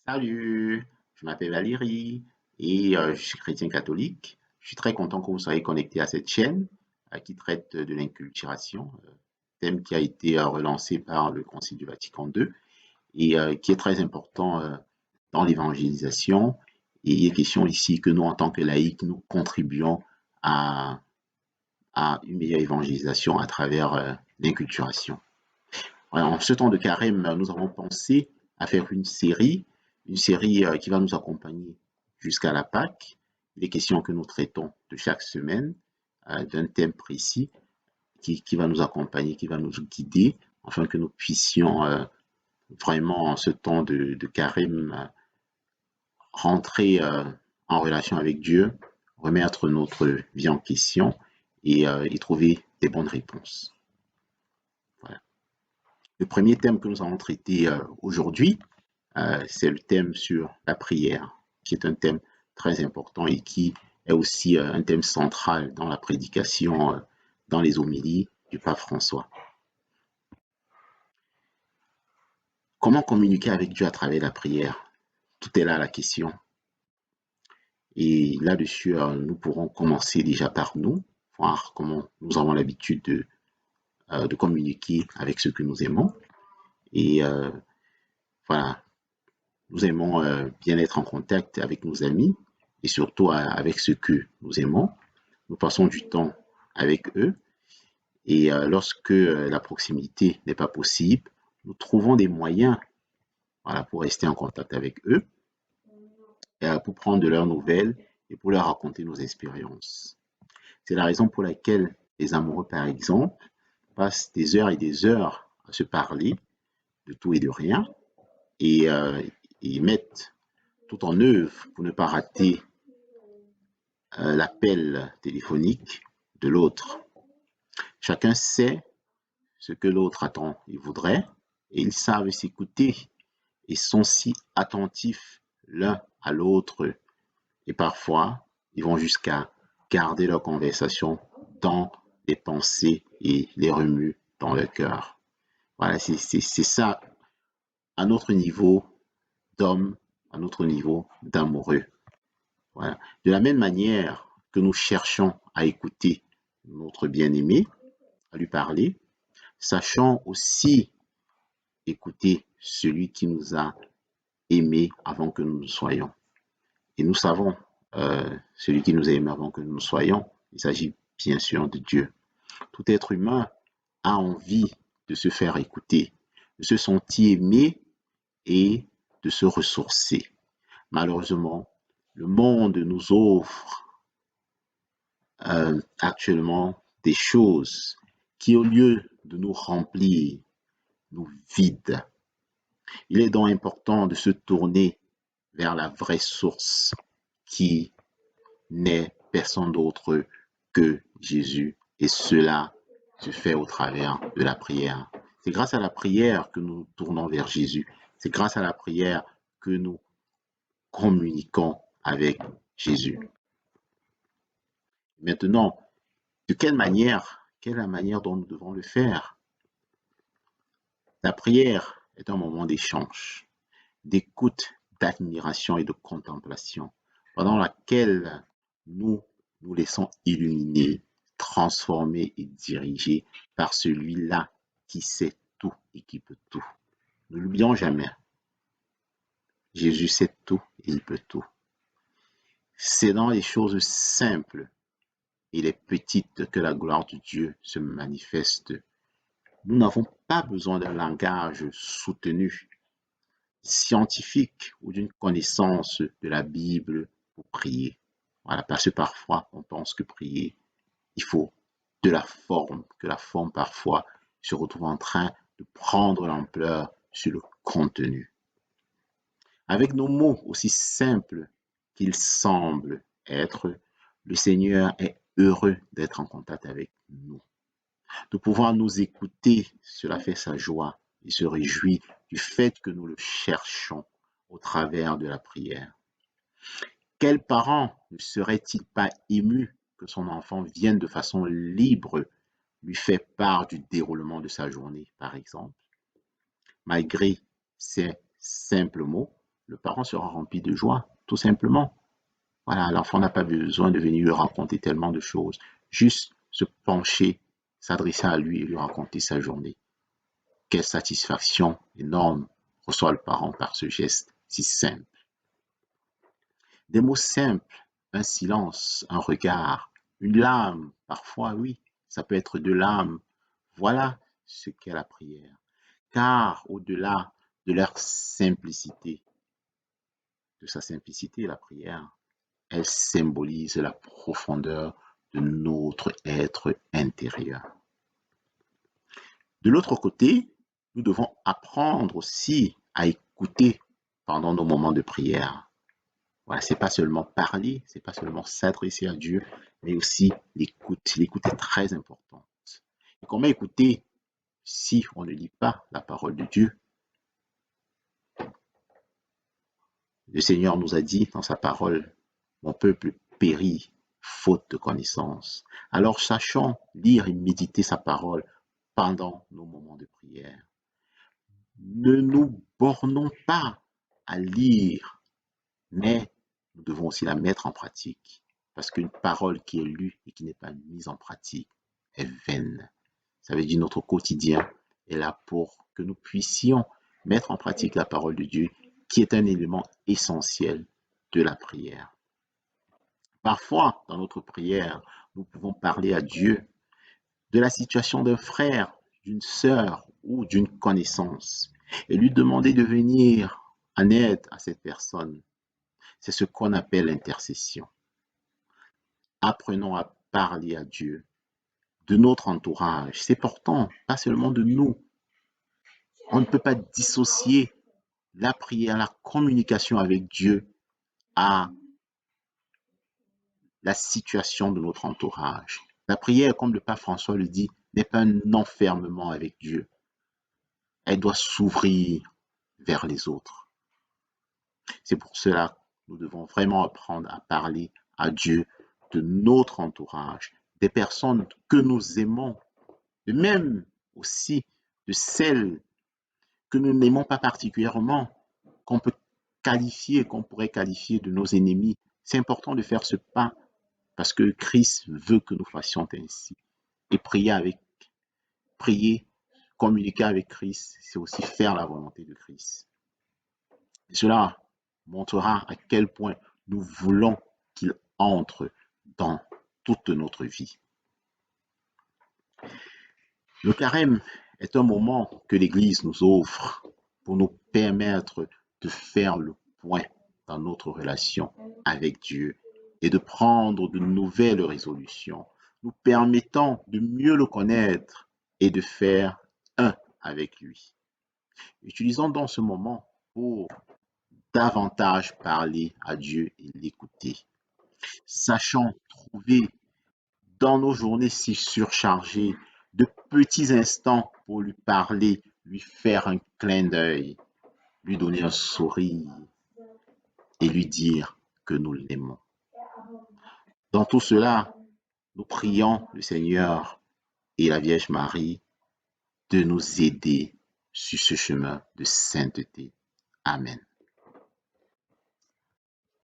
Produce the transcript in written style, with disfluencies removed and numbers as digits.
Salut, je m'appelle Valérie je suis chrétien catholique. Je suis très content que vous soyez connecté à cette chaîne qui traite de l'inculturation, thème qui a été relancé par le Concile du Vatican II qui est très important dans l'évangélisation. Et il est question ici que nous, en tant que laïcs, nous contribuons à, à une meilleure évangélisation à travers l'inculturation. Voilà, en ce temps de carême, nous avons pensé à faire une série qui va nous accompagner jusqu'à la Pâque. Il est question que nous traitons de chaque semaine d'un thème précis qui va nous accompagner, qui va nous guider, afin que nous puissions vraiment en ce temps de carême rentrer en relation avec Dieu, remettre notre vie en question et trouver des bonnes réponses. Voilà. Le premier thème que nous allons traiter aujourd'hui, c'est le thème sur la prière, qui est un thème très important et qui est aussi un thème central dans la prédication, dans les homélies du pape François. Comment communiquer avec Dieu à travers la prière? Tout est là la question. Et là-dessus, nous pourrons commencer déjà par nous, voir comment nous avons l'habitude de communiquer avec ceux que nous aimons. Et voilà, nous aimons bien être en contact avec nos amis et surtout avec ceux que nous aimons. Nous passons du temps avec eux et lorsque la proximité n'est pas possible, nous trouvons des moyens voilà, pour rester en contact avec eux, pour prendre de leurs nouvelles et pour leur raconter nos expériences. C'est la raison pour laquelle les amoureux, par exemple, passent des heures et des heures à se parler de tout et de rien et, et mettent tout en œuvre pour ne pas rater l'appel téléphonique de l'autre. Chacun sait ce que l'autre attend et voudrait, et ils savent s'écouter et sont si attentifs l'un à l'autre. Et parfois, ils vont jusqu'à garder leur conversation dans les pensées et les remuent dans le cœur. Voilà, c'est ça à notre niveau d'homme, à notre niveau d'amoureux. Voilà. De la même manière que nous cherchons à écouter notre bien-aimé, à lui parler, sachons aussi écouter celui qui nous a aimés avant que nous ne soyons. Et nous savons, celui qui nous a aimés avant que nous ne soyons, il s'agit bien sûr de Dieu. Tout être humain a envie de se faire écouter, de se sentir aimé et de se ressourcer. Malheureusement, le monde nous offre actuellement des choses qui, au lieu de nous remplir, nous vident. Il est donc important de se tourner vers la vraie source qui n'est personne d'autre que Jésus. Et cela se fait au travers de la prière. C'est grâce à la prière que nous nous tournons vers Jésus. C'est grâce à la prière que nous communiquons avec Jésus. Maintenant, de quelle est la manière dont nous devons le faire? La prière est un moment d'échange, d'écoute, d'admiration et de contemplation, pendant laquelle nous nous laissons illuminer, transformer et diriger par celui-là qui sait tout et qui peut tout. Ne l'oublions jamais. Jésus sait tout et il peut tout. C'est dans les choses simples et les petites que la gloire de Dieu se manifeste. Nous n'avons pas besoin d'un langage soutenu, scientifique ou d'une connaissance de la Bible pour prier. Voilà, parce que parfois, on pense que prier, il faut de la forme, que la forme parfois se retrouve en train de prendre l'ampleur sur le contenu. Avec nos mots aussi simples qu'ils semblent être, le Seigneur est heureux d'être en contact avec nous. De pouvoir nous écouter, cela fait sa joie. Il se réjouit du fait que nous le cherchons au travers de la prière. Quel parent ne serait-il pas ému que son enfant vienne de façon libre lui faire part du déroulement de sa journée, par exemple, malgré ces simples mots, le parent sera rempli de joie, tout simplement. Voilà, l'enfant n'a pas besoin de venir lui raconter tellement de choses. Juste se pencher, s'adresser à lui et lui raconter sa journée. Quelle satisfaction énorme reçoit le parent par ce geste si simple. Des mots simples, un silence, un regard, une larme, parfois oui, ça peut être deux larmes. Voilà ce qu'est la prière. Car au-delà de leur simplicité, de sa simplicité, la prière, elle symbolise la profondeur de notre être intérieur. De l'autre côté, nous devons apprendre aussi à écouter pendant nos moments de prière. Voilà, c'est pas seulement parler, c'est pas seulement s'adresser à Dieu, mais aussi l'écoute. L'écoute est très importante. Et comment écouter si on ne lit pas la parole de Dieu? Le Seigneur nous a dit dans sa parole, mon peuple périt faute de connaissance. Alors sachons lire et méditer sa parole pendant nos moments de prière. Ne nous bornons pas à lire, mais nous devons aussi la mettre en pratique. Parce qu'une parole qui est lue et qui n'est pas mise en pratique est vaine. Ça veut dire notre quotidien est là pour que nous puissions mettre en pratique la parole de Dieu, qui est un élément essentiel de la prière. Parfois, dans notre prière, nous pouvons parler à Dieu de la situation d'un frère, d'une sœur ou d'une connaissance et lui demander de venir en aide à cette personne. C'est ce qu'on appelle l'intercession. Apprenons à parler à Dieu de notre entourage. C'est important, pas seulement de nous. On ne peut pas dissocier la prière, la communication avec Dieu à la situation de notre entourage. La prière, comme le pape François le dit, n'est pas un enfermement avec Dieu. Elle doit s'ouvrir vers les autres. C'est pour cela que nous devons vraiment apprendre à parler à Dieu de notre entourage, des personnes que nous aimons, et même aussi de celles que nous n'aimons pas particulièrement, qu'on peut qualifier, qu'on pourrait qualifier de nos ennemis. C'est important de faire ce pas parce que Christ veut que nous fassions ainsi. Et prier, communiquer avec Christ, c'est aussi faire la volonté de Christ. Et cela montrera à quel point nous voulons qu'il entre dans toute notre vie. Le carême est un moment que l'Église nous offre pour nous permettre de faire le point dans notre relation avec Dieu et de prendre de nouvelles résolutions, nous permettant de mieux le connaître et de faire un avec lui. Utilisons donc ce moment pour davantage parler à Dieu et l'écouter. Sachant trouver dans nos journées si surchargées de petits instants pour lui parler, lui faire un clin d'œil, lui donner un sourire et lui dire que nous l'aimons. Dans tout cela, nous prions le Seigneur et la Vierge Marie de nous aider sur ce chemin de sainteté. Amen.